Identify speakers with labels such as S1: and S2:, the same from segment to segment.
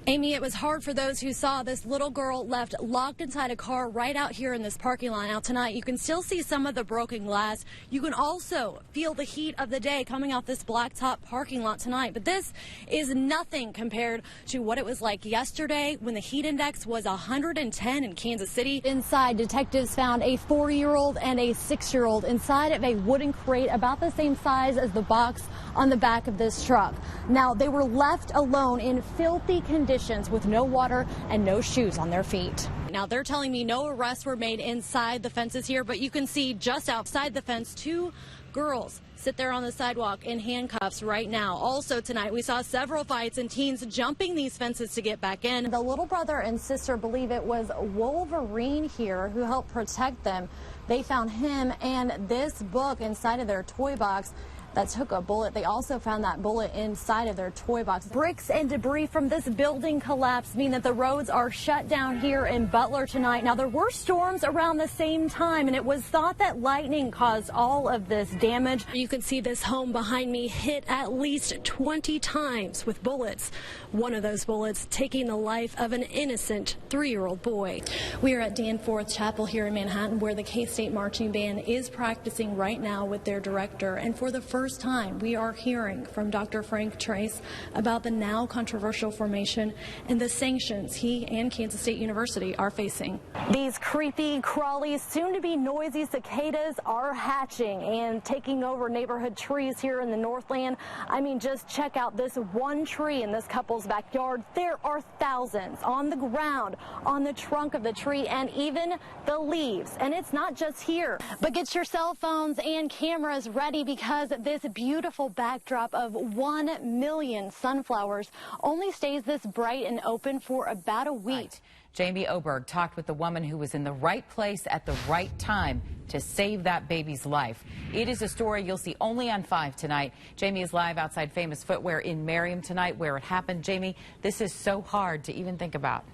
S1: Amy, it was hard for those who saw this little girl left locked inside a car right out here in this parking lot. Now tonight, you can still see some of the broken glass. You can also feel the heat of the day coming off this blacktop parking lot tonight. But this is nothing compared to what it was like yesterday when the heat index was 110 in Kansas City. Inside, detectives found a 4-year-old and a 6-year-old inside of a wooden crate about the same size as the box on the back of this truck. Now, they were left alone in filthy conditions with no water and no shoes on their feet. Now, they're telling me no arrests were made inside the fences here, but you can see just outside the fence 2 girls sit there on the sidewalk in handcuffs right now. Also tonight, we saw several fights and teens jumping these fences to get back in. The little brother and sister believe it was Wolverine here who helped protect them. They found him and this book inside of their toy box that took a bullet. They also found that bullet inside of their toy box. Bricks and debris from this building collapse mean that the roads are shut down here in Butler tonight. Now, there were storms around the same time, and it was thought that lightning caused all of this damage. You can see this home behind me hit at least 20 times with bullets. One of those bullets taking the life of an innocent 3-year-old boy. We are at Danforth Chapel here in Manhattan, where the K-State Marching Band is practicing right now with their director. And for the first time, we are hearing from Dr. Frank Trace about the now controversial formation and the sanctions he and Kansas State University are facing. These creepy, crawly, soon-to-be noisy cicadas are hatching and taking over neighborhood trees here in the Northland. I mean, just check out this one tree in this couple's backyard. There are thousands on the ground, on the trunk of the tree, and even the leaves. And it's not just here. But get your cell phones and cameras ready, because this beautiful backdrop of 1 million sunflowers only stays this bright and open for about a week.
S2: Right. Jamie Oberg talked with the woman who was in the right place at the right time to save that baby's life. It is a story you'll see only on 5 tonight. Jamie is live outside Famous Footwear in Merriam tonight, where it happened. Jamie, this is so hard to even think about.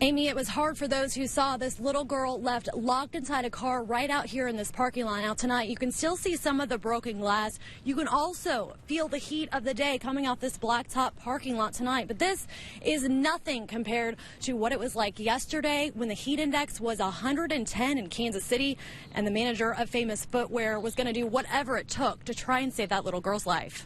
S1: Amy, it was hard for those who saw this little girl left locked inside a car right out here in this parking lot. Now tonight, you can still see some of the broken glass. You can also feel the heat of the day coming off this blacktop parking lot tonight. But this is nothing compared to what it was like yesterday when the heat index was 110 in Kansas City, and the manager of Famous Footwear was going to do whatever it took to try and save that little girl's life.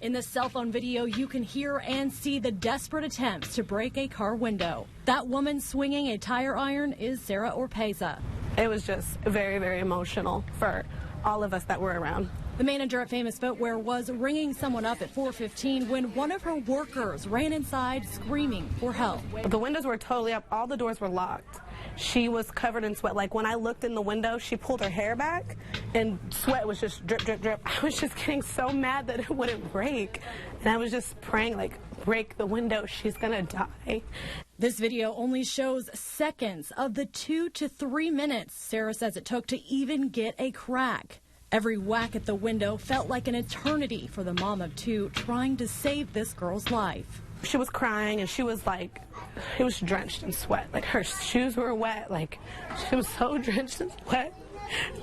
S1: In the cell phone video, you can hear and see the desperate attempts to break a car window. That woman swinging a tire iron is Sarah Orpeza.
S3: It was just very, very emotional for all of us that were around.
S1: The manager at Famous Footwear was ringing someone up at 4:15 when one of her workers ran inside screaming for help.
S3: The windows were totally up. All the doors were locked. She was covered in sweat. Like, when I looked in the window, she pulled her hair back and sweat was just drip, drip, drip. I was just getting so mad that it wouldn't break. And I was just praying, like, break the window. She's going to die.
S1: This video only shows seconds of the 2 to 3 minutes Sarah says it took to even get a crack. Every whack at the window felt like an eternity for the mom of 2 trying to save this girl's life.
S3: She was crying, and she was like, she was drenched in sweat. Like, her shoes were wet. Like, she was so drenched in sweat.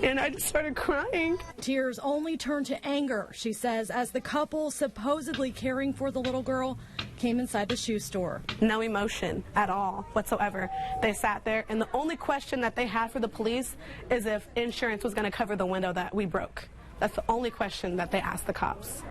S3: And I just started crying.
S1: Tears only turned to anger, she says, as the couple supposedly caring for the little girl came inside the shoe store.
S3: No emotion at all whatsoever. They sat there, and the only question that they had for the police is if insurance was going to cover the window that we broke. That's the only question that they asked the cops.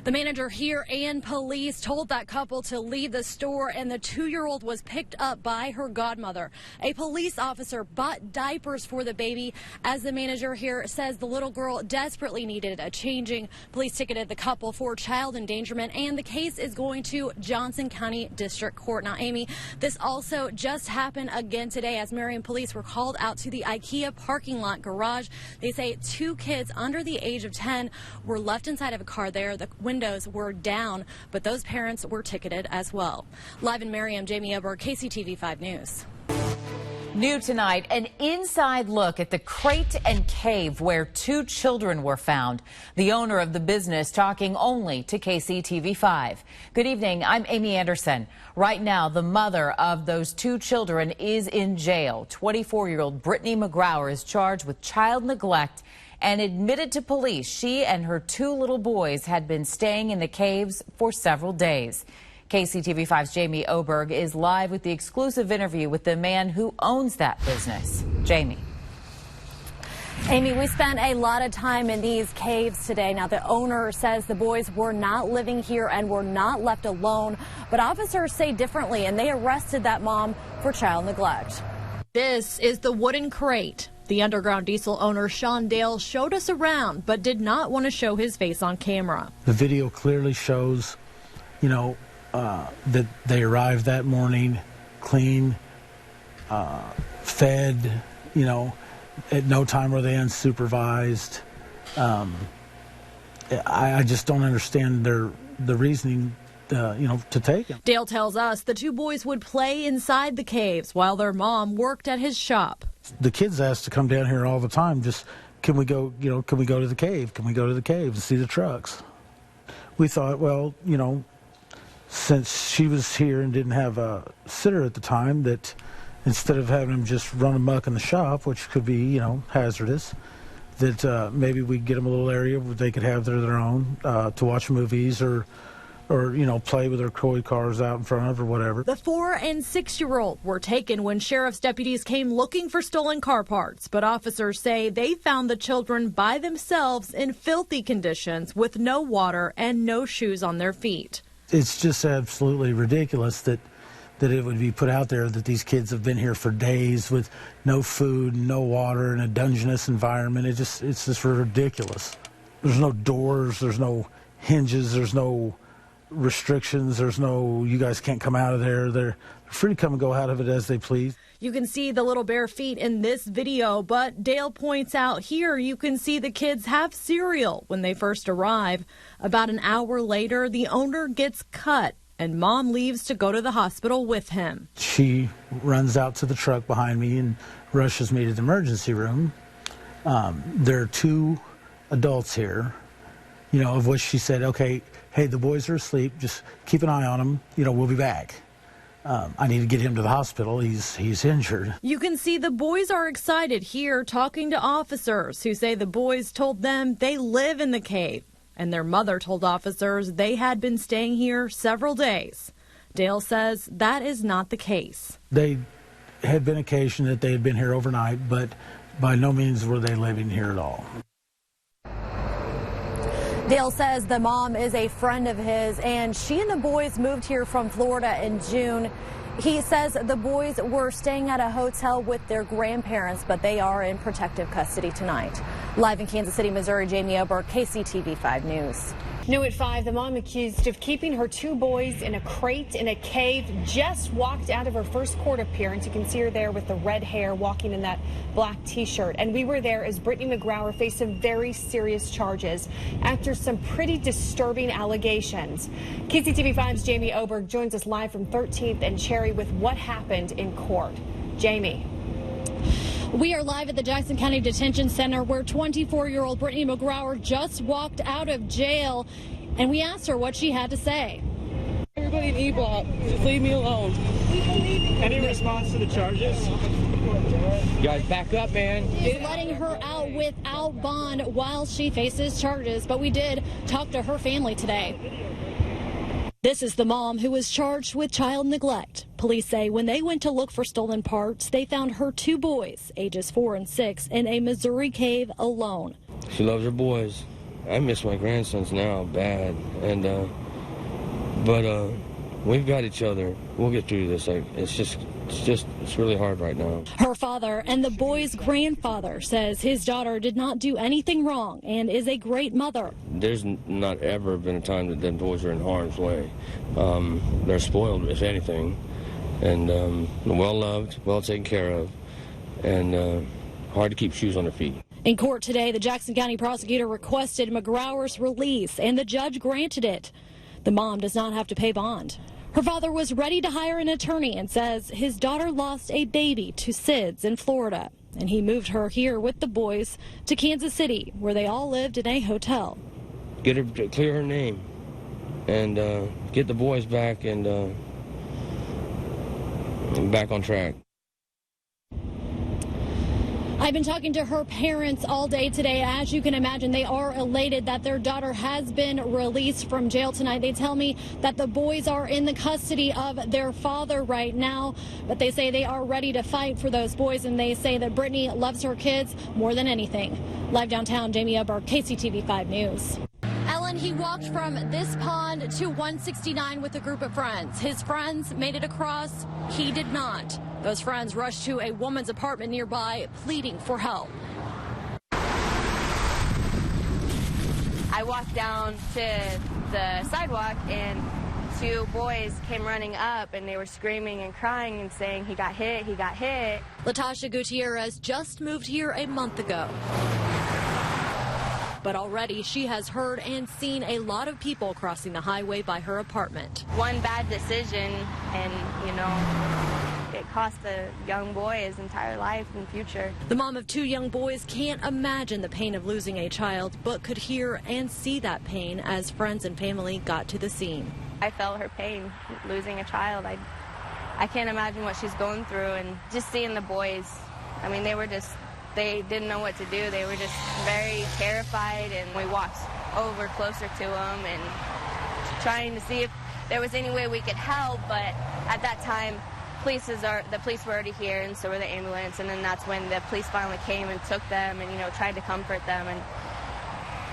S1: The manager here and police told that couple to leave the store, and the 2-year-old was picked up by her godmother. A police officer bought diapers for the baby, as the manager here says the little girl desperately needed a changing. Police ticketed the couple for child endangerment, and the case is going to Johnson County District Court. Now, Amy, this also just happened again today as Merriam police were called out to the IKEA parking lot garage. They say 2 kids under the age of 10 were left inside of a car there. The windows were down, but those parents were ticketed as well. Live in Merriam, Jamie Oberg, KCTV 5 News.
S2: New tonight, an inside look at the crate and cave where 2 children were found. The owner of the business talking only to KCTV 5. Good evening, I'm Amy Anderson. Right now, the mother of those 2 children is in jail. 24-year-old Brittany McGrower is charged with child neglect and admitted to police she and her 2 little boys had been staying in the caves for several days. KCTV5's Jamie Oberg is live with the exclusive interview with the man who owns that business. Jamie.
S1: Amy, we spent a lot of time in these caves today. Now, the owner says the boys were not living here and were not left alone, but officers say differently, and they arrested that mom for child neglect. This is the wooden crate. The Underground Diesel owner, Sean Dale, showed us around, but did not want to show his face on camera.
S4: The video clearly shows, that they arrived that morning, clean, fed, at no time were they unsupervised. I just don't understand the reasoning, to take them.
S1: Dale tells us the 2 boys would play inside the caves while their mom worked at his shop.
S4: The kids asked to come down here all the time. Just, can we go to the cave? Can we go to the cave and see the trucks? We thought, well, since she was here and didn't have a sitter at the time, that instead of having them just run amok in the shop, which could be, hazardous, that maybe we'd get them a little area where they could have their own to watch movies or play with their toy cars out in front of or whatever.
S1: The 4- and 6-year-old were taken when sheriff's deputies came looking for stolen car parts, but officers say they found the children by themselves in filthy conditions with no water and no shoes on their feet.
S4: It's just absolutely ridiculous that it would be put out there that these kids have been here for days with no food, no water, in a dungeness environment. It's just ridiculous. There's no doors, there's no hinges, there's no restrictions, there's no, you guys can't come out of there. They're free to come and go out of it as they please.
S1: You can see the little bare feet in this video, but Dale points out here you can see the kids have cereal when they first arrive. About an hour later, the owner gets cut and mom leaves to go to the hospital with him.
S4: She runs out to the truck behind me and rushes me to the emergency room. There are 2 adults here, of which she said, okay, hey, the boys are asleep, just keep an eye on them, we'll be back. I need to get him to the hospital. He's injured.
S1: You can see the boys are excited here talking to officers who say the boys told them they live in the cave, and their mother told officers they had been staying here several days. Dale says that is not the case.
S4: They had been occasioned that they had been here overnight, but by no means were they living here at all.
S1: Dale says the mom is a friend of his, and she and the boys moved here from Florida in June. He says the boys were staying at a hotel with their grandparents, but they are in protective custody tonight. Live in Kansas City, Missouri, Jamie Oberg, KCTV5 News.
S5: New at 5, the mom accused of keeping her 2 boys in a crate in a cave just walked out of her first court appearance. You can see her there with the red hair walking in that black T-shirt. And we were there as Brittany McGrower faced some very serious charges after some pretty disturbing allegations. KCTV5's Jamie Oberg joins us live from 13th and Cherry with what happened in court. Jamie.
S1: We are live at the Jackson County Detention Center where 24-year-old Brittany McGrower just walked out of jail, and we asked her what she had to say.
S6: Everybody in E-Block, just leave me alone.
S7: Any response to the charges?
S6: You guys back up, man.
S1: Is letting her out without bond while she faces charges, but we did talk to her family today. This is the mom who was charged with child neglect. Police say when they went to look for stolen parts, they found her 2 boys, ages 4 and 6, in a Missouri cave alone.
S6: She loves her boys. I miss my grandsons now, bad. But we've got each other. We'll get through this. It's really hard right now.
S1: Her father and the boy's grandfather says his daughter did not do anything wrong and is a great mother.
S6: There's not ever been a time that them boys are in harm's way. They're spoiled, if anything, and well loved, well taken care of, and hard to keep shoes on their feet.
S1: In court today, the Jackson County prosecutor requested McGrower's release, and the judge granted it. The mom does not have to pay bond. Her father was ready to hire an attorney and says his daughter lost a baby to SIDS in Florida, and he moved her here with the boys to Kansas City, where they all lived in a hotel.
S6: Get her, clear her name, and get the boys back and back on track.
S1: I've been talking to her parents all day today. As you can imagine, they are elated that their daughter has been released from jail tonight. They tell me that the boys are in the custody of their father right now, but they say they are ready to fight for those boys, and they say that Brittany loves her kids more than anything. Live downtown, Jamie Oberg, KCTV 5 News. Ellen, he walked from this pond to 169 with a group of friends. His friends made it across. He did not. Those friends rushed to a woman's apartment nearby, pleading for help.
S8: I walked down to the sidewalk and 2 boys came running up and they were screaming and crying and saying, "He got hit, he got hit."
S1: Latasha Gutierrez just moved here a month ago. But already she has heard and seen a lot of people crossing the highway by her apartment.
S8: One bad decision and, it cost a young boy his entire life and future.
S1: The mom of 2 young boys can't imagine the pain of losing a child, but could hear and see that pain as friends and family got to the scene.
S8: I felt her pain, losing a child. I can't imagine what she's going through, and just seeing the boys, I mean, they didn't know what to do. They were just very terrified, and we walked over closer to them and trying to see if there was any way we could help, but at that time, the police were already here, and so were the ambulance, and then that's when the police finally came and took them and, tried to comfort them and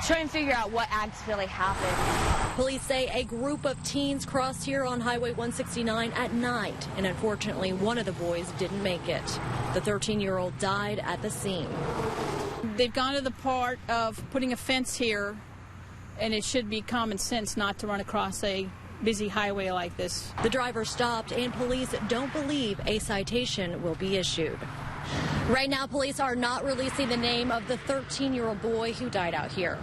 S8: try and figure out what actually happened.
S1: Police say a group of teens crossed here on Highway 169 at night, and unfortunately one of the boys didn't make it. The 13-year-old died at the scene.
S9: They've gone to the part of putting a fence here, and it should be common sense not to run across a busy highway like this.
S1: The driver stopped, and police don't believe a citation will be issued. Right now, police are not releasing the name of the 13-year-old boy who died out here.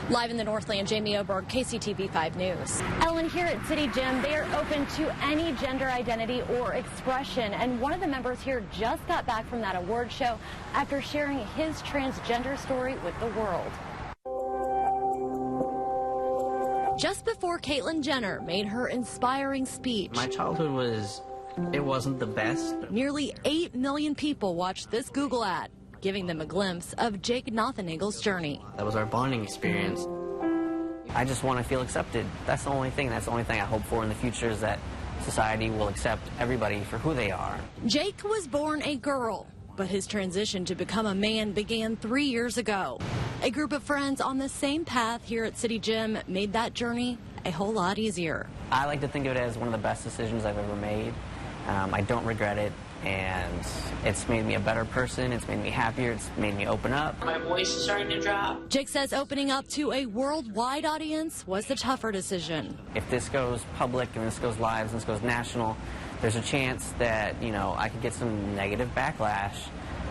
S1: Live in the Northland, Jamie Oberg, KCTV 5 News. Ellen, here at City Gym, they are open to any gender identity or expression, and one of the members here just got back from that award show after sharing his transgender story with the world. Just before Caitlyn Jenner made her inspiring speech.
S10: My childhood wasn't the best.
S1: Nearly 8 million people watched this Google ad, giving them a glimpse of Jake Nothenagle's journey.
S10: That was our bonding experience. I just want to feel accepted. That's the only thing. That's the only thing I hope for in the future, is that society will accept everybody for who they are.
S1: Jake was born a girl, but his transition to become a man began 3 years ago. A group of friends on the same path here at City Gym made that journey a whole lot easier.
S10: I like to think of it as one of the best decisions I've ever made. I don't regret it, and it's made me a better person. It's made me happier. It's made me open up.
S11: My voice is starting to drop.
S1: Jake says opening up to a worldwide audience was the tougher decision.
S10: If this goes public and this goes live and this goes national, there's a chance that, I could get some negative backlash.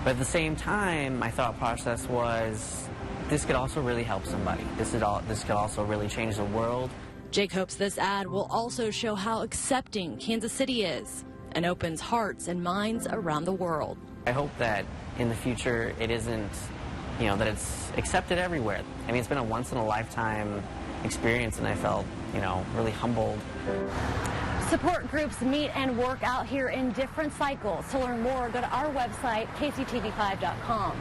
S10: But at the same time, my thought process was, this could also really help somebody. This could also really change the world.
S1: Jake hopes this ad will also show how accepting Kansas City is and opens hearts and minds around the world.
S10: I hope that in the future it isn't, that it's accepted everywhere. I mean, it's been a once-in-a-lifetime experience, and I felt, really humbled.
S1: Support groups meet and work out here in different cycles. To learn more, go to our website, kctv5.com.